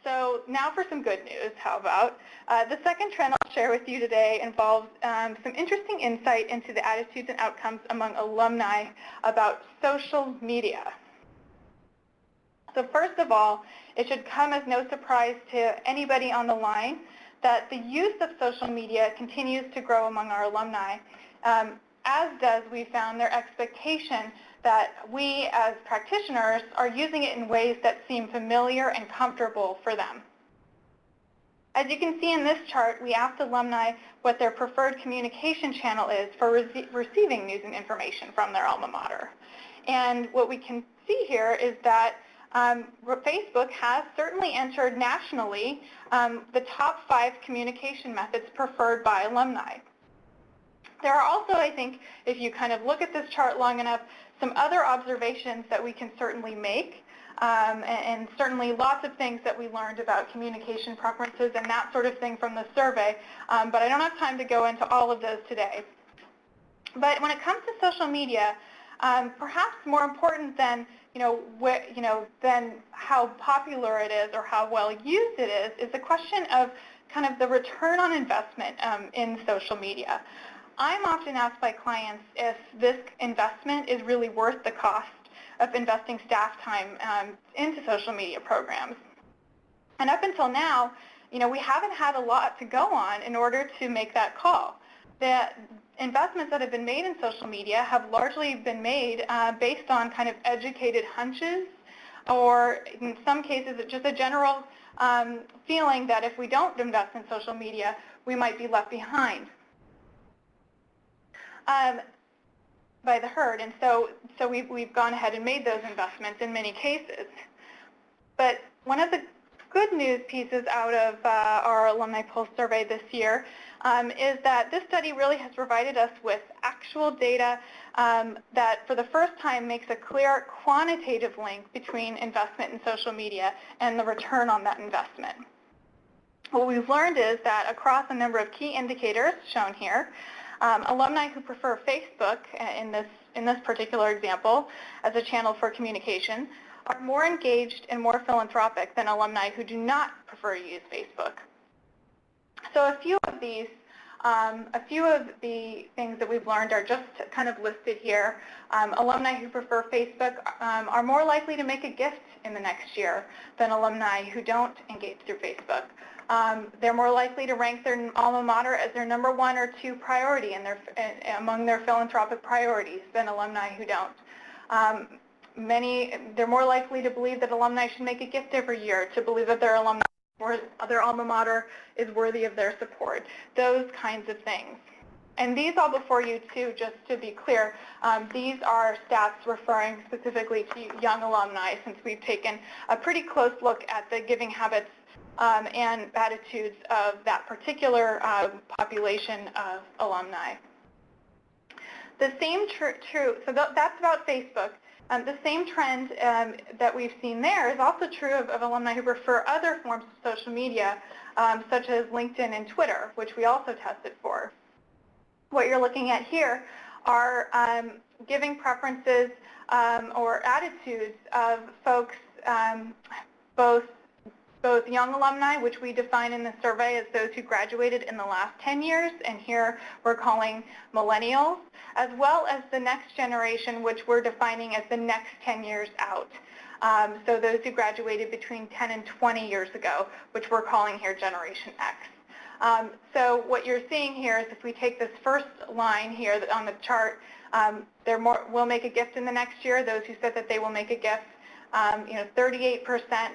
So now for some good news, how about? The second trend I'll share with you today involves some interesting insight into the attitudes and outcomes among alumni about social media. So first of all, it should come as no surprise to anybody on the line that the use of social media continues to grow among our alumni, as does, we found, their expectation that we as practitioners are using it in ways that seem familiar and comfortable for them. As you can see in this chart, we asked alumni what their preferred communication channel is for receiving news and information from their alma mater. And what we can see here is that Facebook has certainly entered nationally the top 5 communication methods preferred by alumni. There are also, I think, if you kind of look at this chart long enough, some other observations that we can certainly make, and certainly lots of things that we learned about communication preferences and that sort of thing from the survey, but I don't have time to go into all of those today. But when it comes to social media, perhaps more important than than how popular it is or how well used it is the question of kind of the return on investment in social media. I'm often asked by clients if this investment is really worth the cost of investing staff time into social media programs. And up until now, we haven't had a lot to go on in order to make that call. The investments that have been made in social media have largely been made based on kind of educated hunches, or in some cases just a general feeling that if we don't invest in social media, we might be left behind by the herd. And so we've gone ahead and made those investments in many cases. But one of the good news pieces out of our Alumni Pulse survey this year is that this study really has provided us with actual data that for the first time makes a clear quantitative link between investment in social media and the return on that investment. What we've learned is that across a number of key indicators shown here, alumni who prefer Facebook in this particular example as a channel for communication are more engaged and more philanthropic than alumni who do not prefer to use Facebook. So a few of the things that we've learned are just kind of listed here. Alumni who prefer Facebook are more likely to make a gift in the next year than alumni who don't engage through Facebook. They're more likely to rank their alma mater as their number 1 or 2 priority among their philanthropic priorities than alumni who don't. They're more likely to believe that alumni should make a gift every year, to believe that their alumni or their alma mater is worthy of their support, those kinds of things. And these all before you too, just to be clear, these are stats referring specifically to young alumni, since we've taken a pretty close look at the giving habits and attitudes of that particular population of alumni. The same so that's about Facebook. The same trend that we've seen there is also true of alumni who prefer other forms of social media, such as LinkedIn and Twitter, which we also tested for. What you're looking at here are giving preferences or attitudes of folks, both young alumni, which we define in the survey as those who graduated in the last 10 years, and here we're calling millennials, as well as the next generation, which we're defining as the next 10 years out. So those who graduated between 10 and 20 years ago, which we're calling here Generation X. So what you're seeing here is if we take this first line here on the chart, will make a gift in the next year. Those who said that they will make a gift, 38%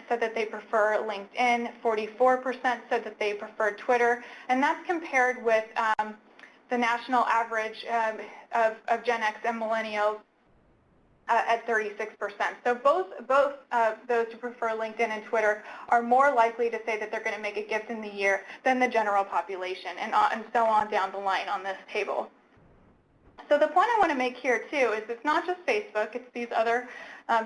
said that they prefer LinkedIn, 44% said that they prefer Twitter, and that's compared with the national average of Gen X and millennials at 36%. So both those who prefer LinkedIn and Twitter are more likely to say that they're going to make a gift in the year than the general population, and so on down the line on this table. So the point I want to make here too is it's not just Facebook, it's these other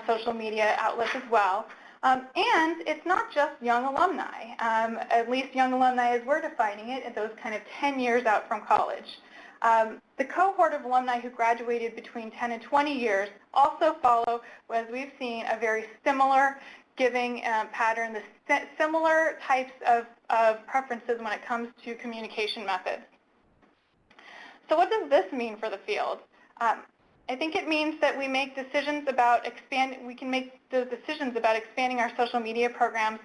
social media outlets as well. And it's not just young alumni, at least young alumni as we're defining it, at those kind of 10 years out from college. The cohort of alumni who graduated between 10 and 20 years also follow, as we've seen, a very similar giving pattern, the similar types of preferences when it comes to communication methods. So what does this mean for the field? I think it means that we make decisions about we can make those decisions about expanding our social media programs.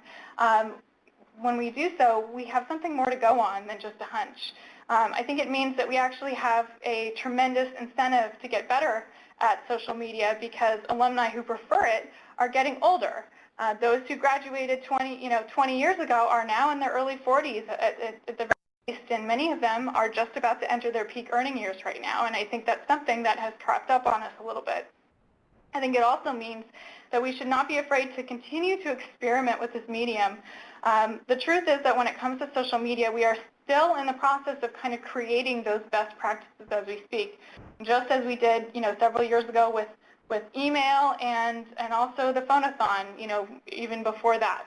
When we do so, we have something more to go on than just a hunch. I think it means that we actually have a tremendous incentive to get better at social media because alumni who prefer it are getting older. Those who graduated 20 years ago are now in their early 40s at the very least, and many of them are just about to enter their peak earning years right now, and I think that's something that has crept up on us a little bit. I think it also means that we should not be afraid to continue to experiment with this medium. The truth is that when it comes to social media, we are still in the process of kind of creating those best practices as we speak, just as we did, several years ago with email and also the phone-a-thon, even before that.